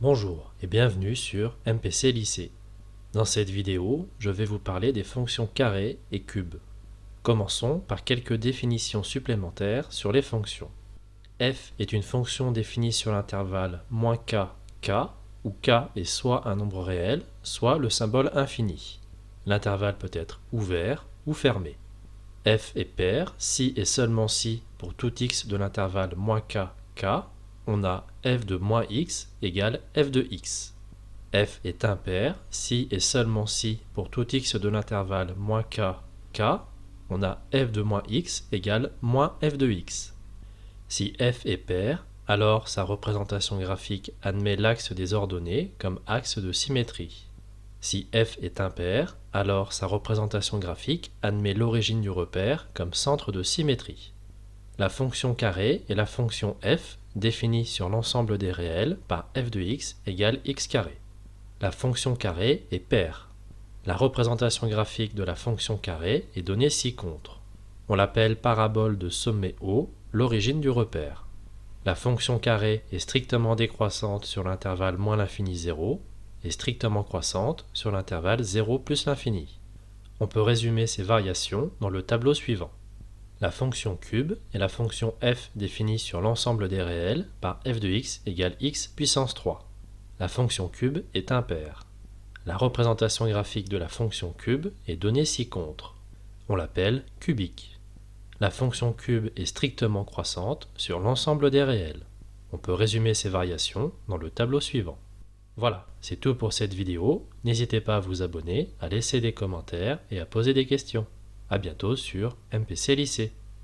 Bonjour et bienvenue sur MPC Lycée. Dans cette vidéo, je vais vous parler des fonctions carré et cube. Commençons par quelques définitions supplémentaires sur les fonctions. F est une fonction définie sur l'intervalle -k, k, où k est soit un nombre réel, soit le symbole infini. L'intervalle peut être ouvert ou fermé. F est pair si et seulement si, pour tout x de l'intervalle -k, k, on a f de -x égale f de x. F est impair si et seulement si, pour tout x de l'intervalle -k, k, on a f de -x égale -f de x. Si f est pair, alors sa représentation graphique admet l'axe des ordonnées comme axe de symétrie. Si f est impair, alors sa représentation graphique admet l'origine du repère comme centre de symétrie. La fonction carré est la fonction f définie sur l'ensemble des réels par f de x égale x carré. La fonction carré est paire. La représentation graphique de la fonction carré est donnée ci-contre. On l'appelle parabole de sommet haut, l'origine du repère. La fonction carré est strictement décroissante sur l'intervalle moins l'infini 0 et strictement croissante sur l'intervalle 0 plus l'infini. On peut résumer ces variations dans le tableau suivant. La fonction cube est la fonction f définie sur l'ensemble des réels par f de x égale x puissance 3. La fonction cube est impaire. La représentation graphique de la fonction cube est donnée ci-contre. On l'appelle cubique. La fonction cube est strictement croissante sur l'ensemble des réels. On peut résumer ces variations dans le tableau suivant. Voilà, c'est tout pour cette vidéo. N'hésitez pas à vous abonner, à laisser des commentaires et à poser des questions. À bientôt sur MPC Lycée.